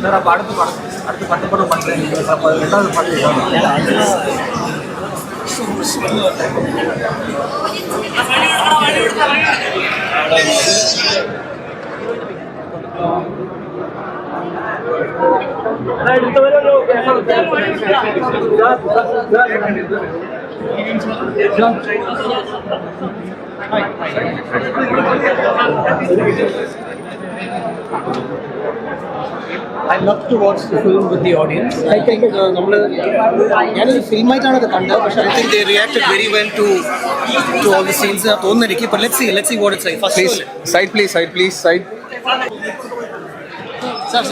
அடுத்து பட்டப்படம் பண்ணுறேன் ரெண்டாவது பாட்டு I love to watch the film with the audience. I think ഞാനൊരു ഫിൽമായിട്ടാണ് അത് കണ്ടത്, പക്ഷേ I think they reacted very well to all the scenes. തോന്നുന്നു എനിക്ക്. But let's see what it's like. First please, side please. Side. Sir.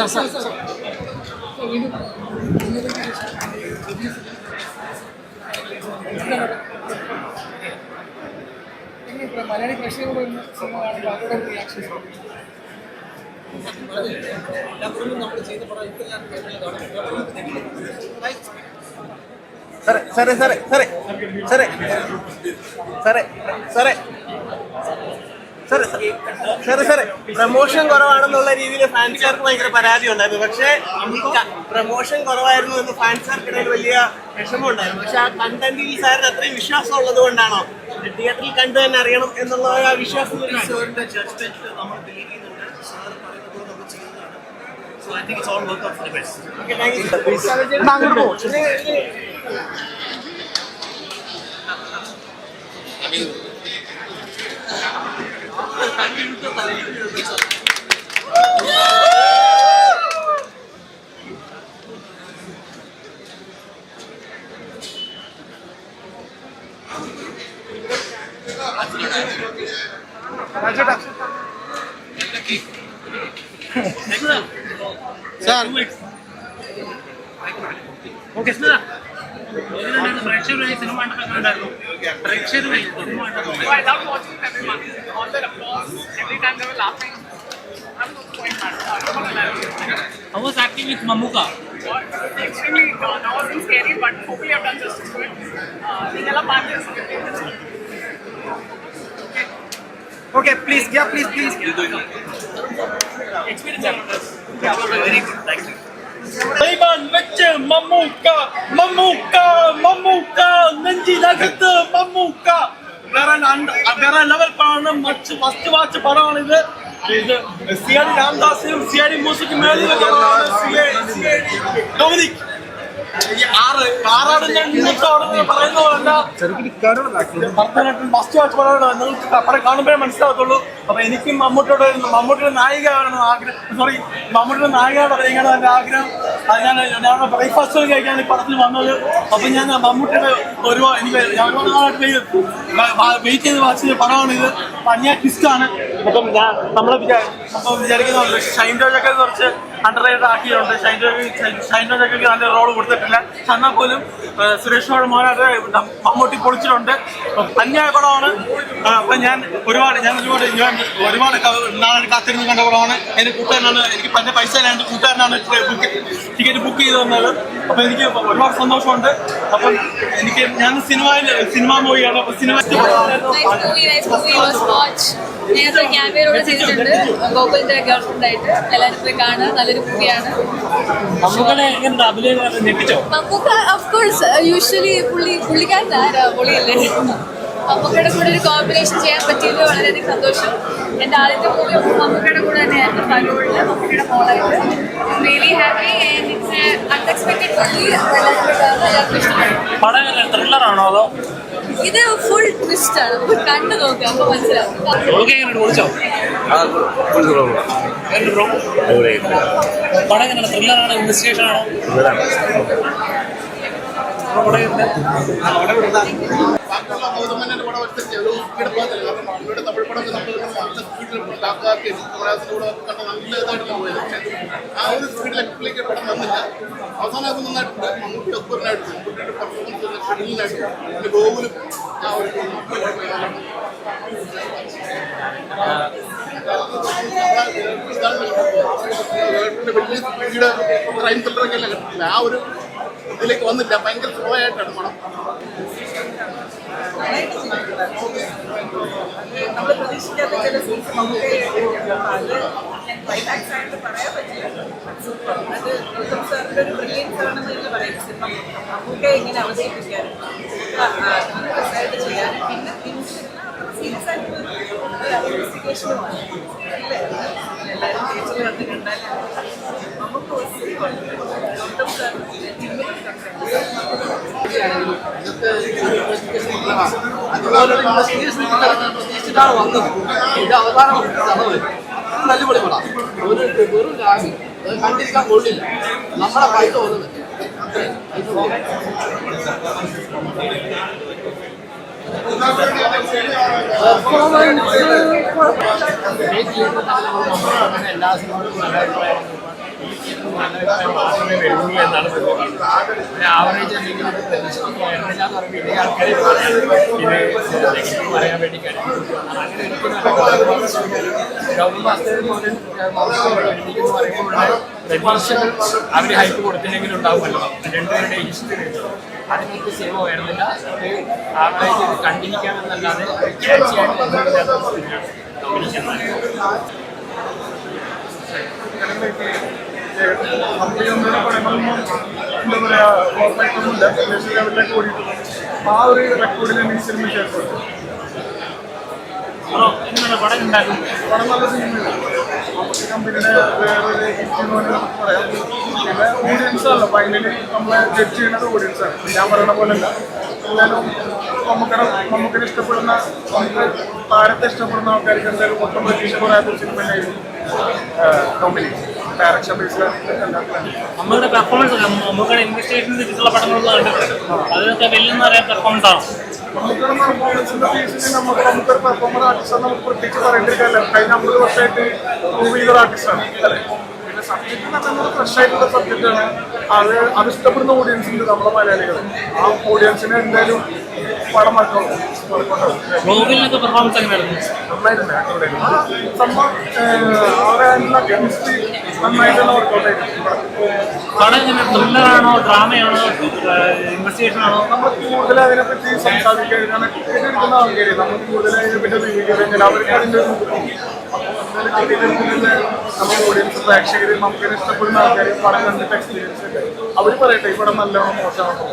Malayali പ്രേക്ഷകരോട് cinema കാണുമ്പോൾ അവരുടെ reactions promotion കുറവാണെന്നുള്ള രീതിയിൽ ഫാൻസുകാർക്ക് ഭയങ്കര പരാതി ഉണ്ടായിരുന്നു. പക്ഷേ പ്രമോഷൻ കുറവായിരുന്നു എന്ന് ഫാൻസുകാർക്കിടയിൽ വലിയ വിഷമമുണ്ടായിരുന്നു. പക്ഷെ ആ കണ്ടന്റിൽ സാറിന് അത്രയും വിശ്വാസം ഉള്ളത് കൊണ്ടാണോ തിയേറ്ററിൽ കണ്ടു തന്നെ അറിയണം എന്നുള്ള ആ വിശ്വാസം? So I think it's all worked out for the best. Okay, thank you. Sir. Okay, sir. പ്രേക്ഷകരുമായി സിനിമ കണ്ടിട്ടുണ്ടായിരുന്നു. പ്രേക്ഷകരുമായി സിനിമ കണ്ടിട്ടുണ്ടായിരുന്നു. How was acting with Mamuka? Extremely nervous and scary, but hopefully I've done justice to it. Ningala partners. Okay, please. Experience. Very good. Thank you. Rayman വെച്ച് മമ്മൂക്ക നെഞ്ചിനകത്ത് മമ്മൂക്ക വേറെ level പടമാണ്. First watch പടമാണിത്. ഇത് സിയാരി രാംദാസും സിയാരി മ്യൂസിക്കും മേളിൽ ഡൊമിനിക് ആറാടുന്ന പറയുന്ന പോലല്ല. ഭരതനാട്യം ഫസ്റ്റ് വാച്ച് പടമാണ്. നിങ്ങൾക്ക് പടം കാണുമ്പോഴേ മനസ്സിലാകത്തുള്ളൂ. അപ്പൊ എനിക്കും മമ്മൂട്ടിയുടെ നായികയാണ് ആഗ്രഹം. മമ്മൂട്ടിയുടെ നായികയുടെ പറയുകയാണ് എൻ്റെ ആഗ്രഹം. അത് ഞാൻ ബ്രേക്ക്ഫാസ്റ്റ് കഴിക്കാൻ ഈ പടത്തിൽ വന്നത്. അപ്പൊ ഞാൻ മമ്മൂട്ടിയുടെ എനിക്ക് ഒരുപാട് നാളായിട്ട് വെയിറ്റ് ചെയ്ത് വാച്ച് ചെയ്ത പടമാണിത്. അന്യ ട്വിസ്റ്റാണ്. അപ്പം നമ്മളെ വിചാരിക്കുന്ന ഷൈൻ ജോർജൊക്കെ കുറച്ച് അണ്ടർ റേറ്റഡ് ആക്കിയിട്ടുണ്ട്. ഷൈൻ ജോർജൊക്കെ നല്ല റോൾ കൊടുത്തിട്ടില്ല. എന്നാൽ പോലും സുരേഷ് ഗോപി മോനായിട്ട് മമ്മൂട്ടി പൊളിച്ചിട്ടുണ്ട്. അന്യായ പടമാണ്. അപ്പം ഞാൻ ഒരുപാട് നാളെ കാത്തിരുന്ന് കണ്ട പടമാണ്. എൻ്റെ കൂട്ടുകാരനാണ്, എനിക്ക് എൻ്റെ പൈസ എൻ്റെ കൂട്ടുകാരനാണ് ടിക്കറ്റ് ബുക്ക് ചെയ്ത് തന്നത്. അപ്പം എനിക്ക് ഒരുപാട് സന്തോഷമുണ്ട്. അപ്പം ഞാൻ സിനിമ മൂവിയാണ്. അപ്പം സിനിമ ക്യാമറയോട് ചെയ്തിട്ടുണ്ട്. ഗോകുലിന്റെ ഗേൾഫ്രണ്ടായിട്ട് എല്ലാവരും പോയി കാണുക. നല്ലൊരു മൂവിയാണ്. മമ്മൂക്ക ഓഫ്കോഴ്സ് യൂഷ്വലി പുള്ളിക്കാരനാ പൊളിയല്ലേ. മമ്മൂക്കയുടെ കൂടെ ഒരു കോമ്പിനേഷൻ ചെയ്യാൻ പറ്റിയതിൽ വളരെയധികം സന്തോഷം. എൻ്റെ ആദ്യത്തെ മൂവി മമ്മൂക്കയുടെ കൂടെ തന്നെയായിരുന്നു. പലൂരിൽ മമ്മൂക്കയുടെ മോളായിട്ട് really happy and it's unexpected movie. എല്ലാവർക്കും ഇഷ്ടപ്പെട്ടു. ത്രില്ലറാണോ അതോ ഇത് ഫുൾ ട്വിസ്റ്റ് ആണ്. കണ്ടു നോക്കുക, അപ്പൊ മനസ്സിലാവും. പടം എങ്ങനെയാണ്? ത്രില്ലറാണോ ഇൻവെസ്റ്റിഗേഷൻ ആണോ? അവസാനം അത് നന്നായിട്ടുണ്ട്. മമ്മൂട്ടി ഒപ്പറിനായിട്ട് പെർഫോമൻസ് ഗോകുലും വലിയ സ്പീഡ് ക്രൈം ത്രില്ലറൊക്കെ അല്ല കിട്ടില്ല. ആ ഒരു ഇതിലേക്ക് വന്നില്ല. ഭയങ്കര സ്ലോ ആയിട്ടാണ് പടം. നമ്മൾ പ്രതീക്ഷിക്കാത്ത ചില സീൻസ് നമുക്ക് ക്ലൈമാക്സ് ആയിട്ട് പറയാൻ പറ്റില്ല. സൂപ്പർ. അത് ഗൗതം സാറിൻ്റെ ഒരു ബ്രില്യൻസ് ആണെന്ന് തന്നെ പറയും. സിനിമ നമുക്ക് ഇങ്ങനെ അവതരിപ്പിക്കാനും രസമായിട്ട് ചെയ്യാനും പിന്നെ സീരിയസ് ആയിട്ടുള്ള ഇൻവെസ്റ്റിഗേഷനുമാണ്. എല്ലാവരും തിയേറ്ററിൽ വന്ന് കണ്ടാൽ നമുക്ക് ഒത്തിരി ഗൗതം സാർ അതുപോലെ ഇൻവെസ്റ്റിഗേഷനാണ് വന്നത്. ഇത് അവസാനം അടിപൊളി പടം. ഒരു വെറും ലാഗ് കണ്ടിരിക്കാൻ കൊള്ളില്ല. നമ്മുടെ പൈസ പോകുന്നത് എല്ലാ സിനിമകൾക്കും മാത്രമേ വരുള്ളൂ എന്നാണ് ആവറേജ് എന്തെങ്കിലും പ്രതീക്ഷിക്കുന്നു പറയുമ്പോൾ ആൾക്കാരെ ഇത് പറയാൻ വേണ്ടി കഴിയും. അങ്ങനെ ഗൗതം വാസുദേവൻ മുതൽ എന്ന് പറയുമ്പോൾ പ്രതീക്ഷകൾ അവർ ഹൈപ്പ് കൊടുത്തില്ലെങ്കിലും ഉണ്ടാവുമല്ലോ. രണ്ടുപേരുടെ ഹിസ്റ്ററി അതിനൊക്കെ സിനിമ വരുന്നില്ല. ആവറേജ് ഇത് കണ്ടിരിക്കാമെന്നല്ലാതെ ക്യാച്ചിയായിട്ട് കമ്പനിയുടെ പടങ്ങളൊന്നും എന്താ പറയുക ഓർമ്മയൊന്നുമില്ല. ദേശീയ ലെവലിലേക്ക് ഓടിയിട്ടുണ്ട്. ആ ഒരു റെക്കോർഡിൽ എനിക്ക് സിനിമ ചേർത്തുണ്ട്. പടം നല്ല സിനിമയാണ്. കമ്പനിയുടെ വേറൊരു ഹിറ്റ് എന്ന് വേണമെങ്കിൽ നമുക്ക് പറയാം. പിന്നെ ഓഡിയൻസാണല്ലോ ഫൈനലി നമ്മളെ ജഡ്ജ് ചെയ്യുന്നത് ഓഡിയൻസാണ്. ഞാൻ പറയുന്ന പോലെയല്ല. എന്തായാലും നമുക്കിനെ ഇഷ്ടപ്പെടുന്ന നമുക്ക് താരത്തെ ഇഷ്ടപ്പെടുന്ന ആൾക്കാർക്ക് എന്തായാലും മൊത്തം പ്രതീക്ഷ പറയാത്തൊരു സിനിമ തന്നെയായിരുന്നു കമ്പനി. ഡയറക്ഷൻ ബേസിലാണ് നമ്മുടെ പെർഫോമൻസ് നമ്മുടെ ഇൻവെസ്റ്റിഗേഷൻ വെച്ചിട്ടുള്ള പടങ്ങളൊന്നും കണ്ടിട്ടുണ്ട്. അതൊക്കെ വലിയ പെർഫോമൻസ് ആണ്. നമുക്കൊരു പെർഫോമൻസിന്റെ ബേസിൽ നമുക്കൊരു പെർഫോമർ ആർട്ടിസ്റ്റാണ്. നമുക്ക് പ്രത്യേകിച്ച് പറയേണ്ട കാര്യമില്ല. കഴിഞ്ഞ 50 വർഷമായിട്ട് പ്രൂവ് ചെയ്തൊരു ആർട്ടിസ്റ്റാണ് അല്ലേ. പിന്നെ സബ്ജക്റ്റ് നല്ലൊരു ഫ്രഷ് ആയിട്ടുള്ള സബ്ജക്റ്റാണ്. അത് ഇഷ്ടപ്പെടുന്ന ഓഡിയൻസ് ഉണ്ട് നമ്മുടെ മലയാളികൾ. ആ ഓഡിയൻസിന് എന്തായാലും പടം ഗോകുലിനൊക്കെ പെർഫോമൻസ് എങ്ങനെയായിരുന്നു? നന്നായിരുന്നു. അവരുടെ കെമിസ്ട്രി നന്നായിട്ടാണ് വർക്കൗട്ട് ആയിരുന്നു. പടം എങ്ങനെ ത്രില്ലറാണോ ഡ്രാമയാണോ ഇൻവെസ്റ്റിഗേഷൻ ആണോ? നമ്മൾ കൂടുതൽ അതിനെപ്പറ്റി സംസാരിക്കാൻ എടുക്കുന്ന ആൾക്കാർ നമ്മൾ കൂടുതൽ അതിനെപ്പറ്റി റിവ്യൂ കഴിഞ്ഞാൽ അവർക്ക് അതിൻ്റെ നമ്മൾ ഓഡിയൻസ് പ്രേക്ഷകർ നമുക്ക് ഇഷ്ടപ്പെടുന്ന ആൾക്കാർ പടം കണ്ടിട്ട് എക്സ്പീരിയൻസ് ഉണ്ട്. അവർ പറയട്ടെ ഈ പടം നല്ലോണം മോശമാണോ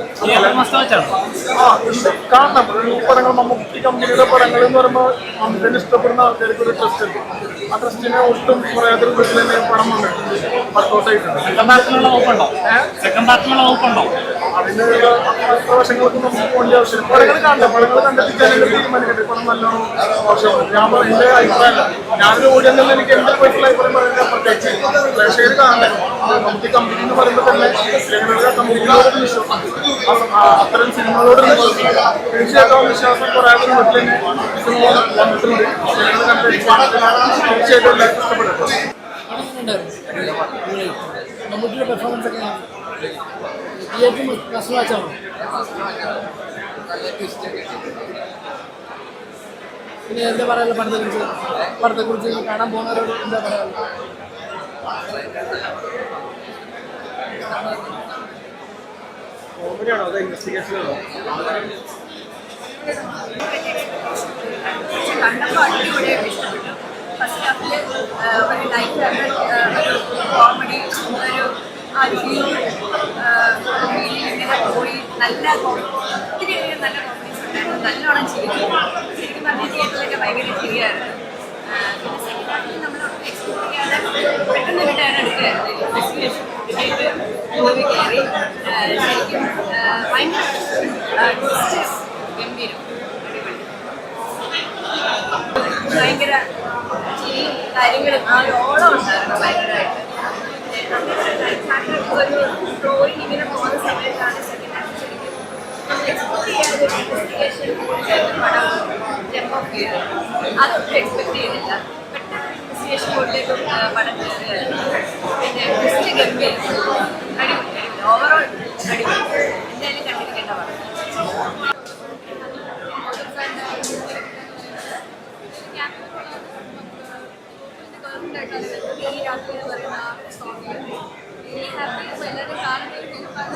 കാണണം. പടങ്ങൾ മമ്മൂട്ടി കമ്പനിയുടെ പടങ്ങൾ എന്ന് പറയുമ്പോൾ നമുക്ക് ഇഷ്ടപ്പെടുന്ന ആൾക്കാർക്ക് ഒരു ട്രസ്റ്റ് ഉണ്ട്. ആ ട്രസ്റ്റിനെ ഒട്ടും പറയാത്ത വീട്ടിൽ തന്നെ പടം വന്നിട്ടുണ്ട്. വർക്കൗട്ട് ആയിട്ടുണ്ട്. സെക്കൻഡ് പാർട്ടിനുള്ള വകുപ്പുണ്ടോ? അതിൻ്റെ വശങ്ങൾക്ക് നമുക്ക് പോകേണ്ട ആവശ്യമില്ല. പടങ്ങൾ കാണണ്ട. പടങ്ങൾ കണ്ടെത്തിക്കാനുള്ള തീരുമാനിക്കട്ടെ. പടം നല്ലോണം മോശമാണ്. ഞാൻ എൻ്റെ അഭിപ്രായമല്ല. ഞാനൊരു ഓഡിയൻസിൽ എനിക്ക് എൻ്റെ പേഴ്സണൽ അഭിപ്രായം പറയുന്നത് പ്രത്യേകിച്ച് പ്രേക്ഷകർ കാണണ്ടേ. നമുക്ക് കമ്പനി എന്ന് പറയുമ്പോൾ തന്നെ ഞങ്ങളുടെ കമ്പനികളോടൊരു വിശ്വാസം, അത്തരം സിനിമകളോടൊരു വിശ്വാസം, തീർച്ചയായിട്ടും വിശ്വാസം പറയാതെ വീട്ടിൽ തന്നെ സിനിമ വന്നിട്ടുണ്ട്. ഞങ്ങൾ കണ്ട തീർച്ചയായിട്ടും എല്ലാവർക്കും ഇഷ്ടപ്പെടും. മമ്മൂട്ടിയുടെ പെർഫോമൻസ് ഒക്കെ തിയേറ്ററിൽ കസ്റ്റമർ വാച്ചാണോ? പിന്നെ എന്താ പറയാനുള്ള പടത്തെക്കുറിച്ച് കാണാൻ പോകുന്നവരോട് എന്താ പറയാനുള്ളത്? കോമഡിയാണോ അതോ ഇൻവെസ്റ്റിഗേഷനാണോ? കണ്ടപ്പോൾ അടിപൊളിയായിട്ട് ഇഷ്ടപ്പെട്ടു. ഫസ്റ്റ് ഹാഫിൽ ഒരു ലൈറ്റ് കോമഡി ഒരു ഇങ്ങനെ പോയി നല്ല ഒത്തിരി നല്ല കോമഡീസ് ഉണ്ടായിരുന്നു. നല്ലോണം ശരിക്കും പറഞ്ഞാൽ തിയേറ്ററിലൊക്കെ ഭയങ്കര ശരിയായിരുന്നു. പിന്നെ സെക്കൻഡ് ഹാഫിൽ നമ്മൾ എക്സ്പ്ലോർ ചെയ്യാതെ പെട്ടെന്ന് വിട്ടാണ് എടുക്കുകയായിരുന്നു. ഇൻവെസ്റ്റിഗേഷൻ കിട്ടിയിട്ട് മൂവി കയറി ശരിക്കും ഭയങ്കര ഗംഭീരം ഭയങ്കര കാര്യങ്ങളും ആ ഒരു ഓളം ഉണ്ടായിരുന്നു ഭയങ്കരമായിട്ട്. ഒരു ഡ്രോയിങ് ഇങ്ങനെ പോകുന്ന സമയത്താണ് സെക്കൻഡ് ഹാഫ് ശരിക്കും എക്സ്പ്ലോർ ചെയ്യാതെ ഇൻവെസ്റ്റിഗേഷൻ പടം ജമ്പ് ഓഫ് ചെയ്തു. അതൊട്ടും എക്സ്പെക്ട് ചെയ്തില്ല. പെട്ടെന്ന് ഇൻവെസ്റ്റിഗേഷൻ ബോർഡിലേക്ക് പടം കയറുകയായിരുന്നു. പിന്നെ ട്വിസ്റ്റ് ഗംഭീരം അടിപൊളി ഓവറോൾ അടിപൊളി. എന്തായാലും കണ്ടിരിക്കേണ്ട പടം. ഈ രാത്രി എന്ന് പറയുന്ന ആ സോങ് ഈ ഹാപ്പി എല്ലാവരും കാണുന്നതിന് മുമ്പാണ്